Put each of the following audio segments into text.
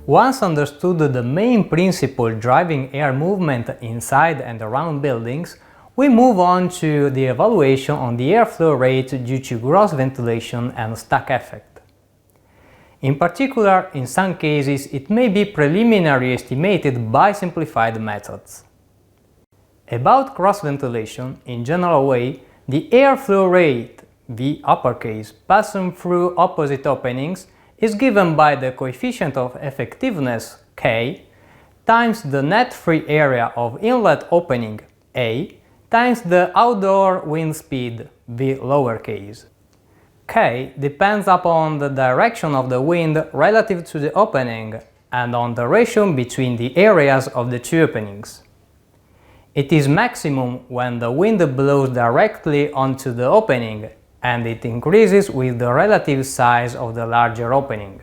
Once understood the main principle driving air movement inside and around buildings, we move on to the evaluation on the airflow rate due to gross ventilation and stack effect. In particular, in some cases, it may be preliminarily estimated by simplified methods. About cross ventilation, in general way, the airflow rate, V uppercase, passing through opposite openings is given by the coefficient of effectiveness, K, times the net free area of inlet opening, A, times the outdoor wind speed, V lowercase. K depends upon the direction of the wind relative to the opening and on the ratio between the areas of the two openings. It is maximum when the wind blows directly onto the opening, and it increases with the relative size of the larger opening.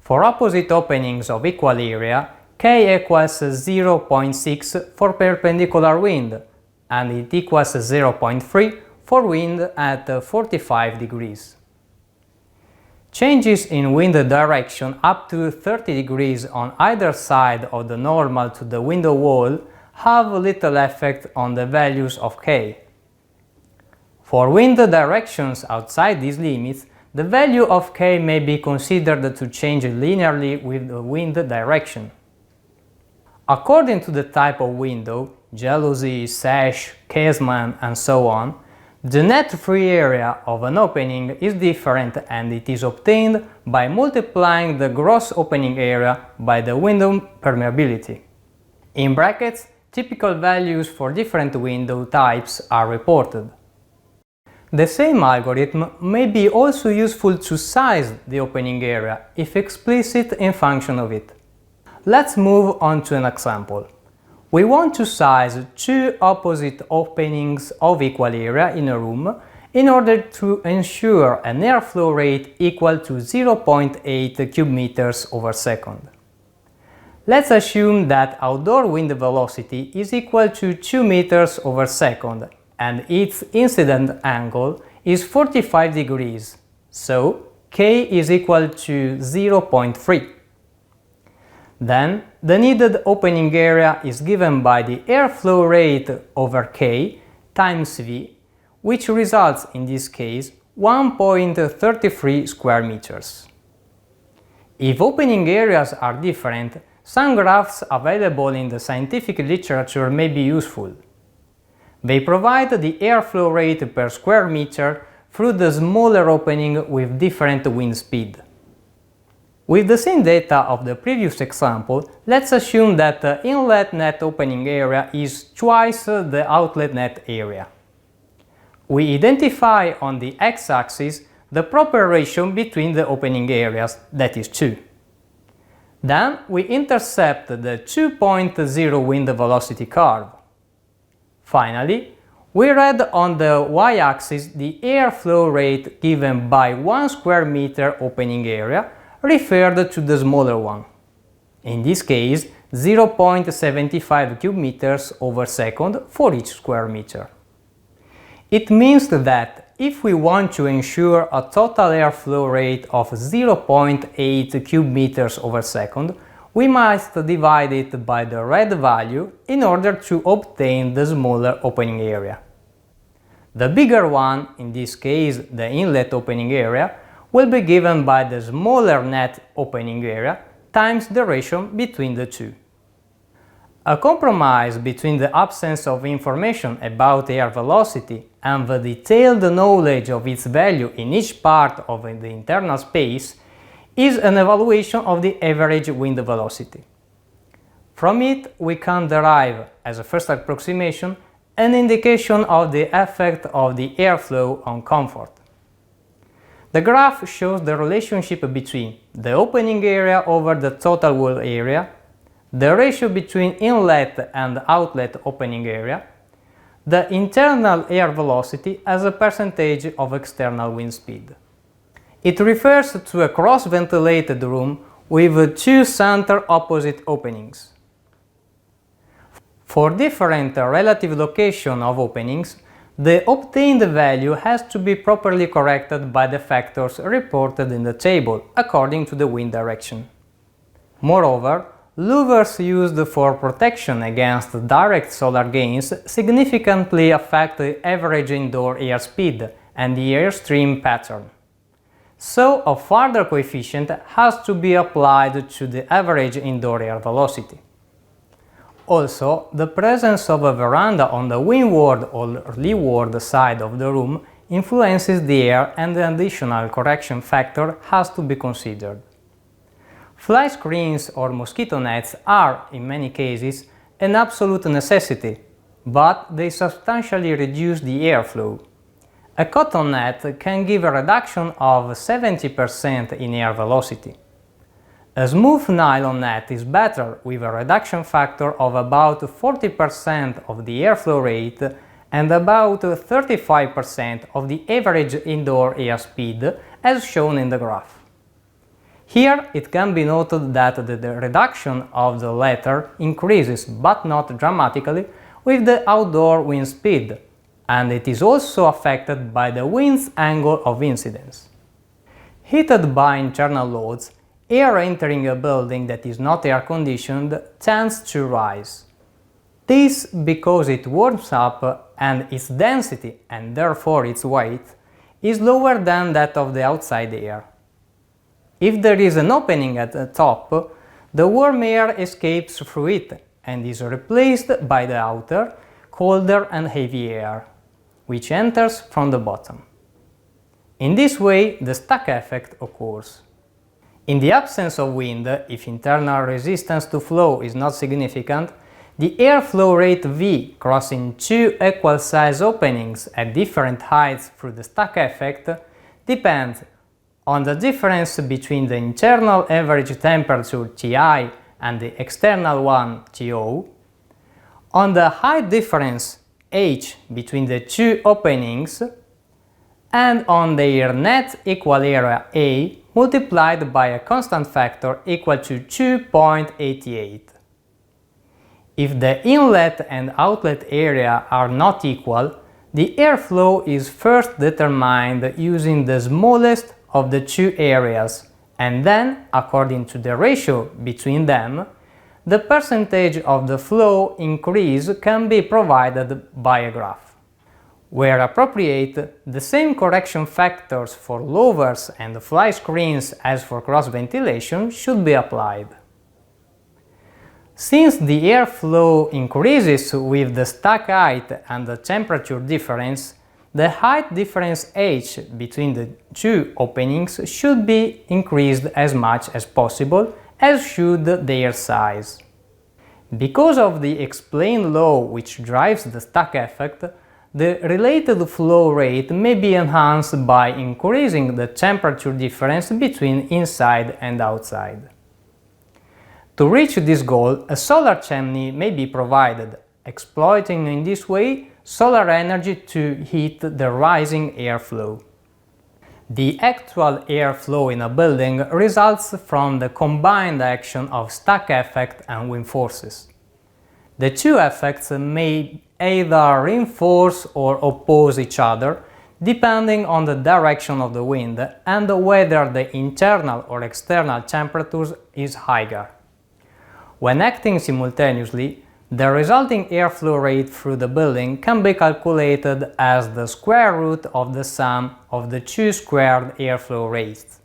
For opposite openings of equal area, K equals 0.6 for perpendicular wind, and it equals 0.3 for wind at 45 degrees. Changes in wind direction up to 30 degrees on either side of the normal to the window wall have little effect on the values of K. For wind directions outside these limits, the value of K may be considered to change linearly with the wind direction. According to the type of window, jalousie, sash, casement, and so on, the net free area of an opening is different, and it is obtained by multiplying the gross opening area by the window permeability. In brackets, typical values for different window types are reported. The same algorithm may be also useful to size the opening area if explicit in function of it. Let's move on to an example. We want to size two opposite openings of equal area in a room in order to ensure an airflow rate equal to 0.8 cubic meters over second. Let's assume that outdoor wind velocity is equal to 2 meters over second and its incident angle is 45 degrees, so K is equal to 0.3. Then the needed opening area is given by the airflow rate over K times V, which results in this case 1.33 square meters. If opening areas are different, some graphs available in the scientific literature may be useful. They provide the airflow rate per square meter through the smaller opening with different wind speed. With the same data of the previous example, let's assume that the inlet net opening area is twice the outlet net area. We identify on the x-axis the proper ratio between the opening areas, that is 2. Then we intercept the 2.0 wind velocity curve. Finally, we read on the y-axis the airflow rate given by 1 square meter opening area referred to the smaller one. In this case, 0.75 cubic meters over second for each square meter. It means that if we want to ensure a total airflow rate of 0.8 cubic meters over second, we must divide it by the red value in order to obtain the smaller opening area. The bigger one, in this case the inlet opening area, will be given by the smaller net opening area times the ratio between the two. A compromise between the absence of information about air velocity and the detailed knowledge of its value in each part of the internal space is an evaluation of the average wind velocity. From it we can derive, as a first approximation, an indication of the effect of the airflow on comfort. The graph shows the relationship between the opening area over the total wall area, the ratio between inlet and outlet opening area, the internal air velocity as a percentage of external wind speed. It refers to a cross-ventilated room with two center opposite openings. For different relative location of openings, the obtained value has to be properly corrected by the factors reported in the table according to the wind direction. Moreover, louvers used for protection against direct solar gains significantly affect the average indoor airspeed and the airstream pattern. So a further coefficient has to be applied to the average indoor air velocity. Also, the presence of a veranda on the windward or leeward side of the room influences the air, and an additional correction factor has to be considered. Fly screens or mosquito nets are, in many cases, an absolute necessity, but they substantially reduce the airflow. A cotton net can give a reduction of 70% in air velocity. A smooth nylon net is better, with a reduction factor of about 40% of the airflow rate and about 35% of the average indoor airspeed, as shown in the graph. Here it can be noted that the reduction of the latter increases, but not dramatically, with the outdoor wind speed, and it is also affected by the wind's angle of incidence. Heated by internal loads, air entering a building that is not air-conditioned tends to rise. This because it warms up and its density, and therefore its weight, is lower than that of the outside air. If there is an opening at the top, the warm air escapes through it and is replaced by the outer, colder and heavy air, which enters from the bottom. In this way, the stack effect occurs. In the absence of wind, if internal resistance to flow is not significant, the airflow rate V crossing two equal size openings at different heights through the stack effect depends on the difference between the internal average temperature Ti and the external one To, on the height difference H between the two openings, and on their net equal area A multiplied by a constant factor equal to 2.88. If the inlet and outlet area are not equal, the airflow is first determined using the smallest of the two areas, and then, according to the ratio between them, the percentage of the flow increase can be provided by a graph. Where appropriate, the same correction factors for louvers and fly screens as for cross ventilation should be applied. Since the airflow increases with the stack height and the temperature difference, the height difference H between the two openings should be increased as much as possible, as should their size. Because of the explained law which drives the stack effect, the related flow rate may be enhanced by increasing the temperature difference between inside and outside. To reach this goal, a solar chimney may be provided, exploiting in this way solar energy to heat the rising airflow. The actual airflow in a building results from the combined action of stack effect and wind forces. The two effects may either reinforce or oppose each other, depending on the direction of the wind and whether the internal or external temperature is higher. When acting simultaneously, the resulting airflow rate through the building can be calculated as the square root of the sum of the two squared airflow rates.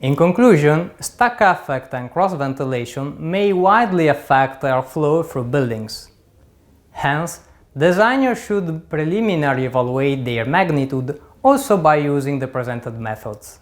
In conclusion, stack effect and cross ventilation may widely affect airflow through buildings. Hence, designers should preliminarily evaluate their magnitude also by using the presented methods.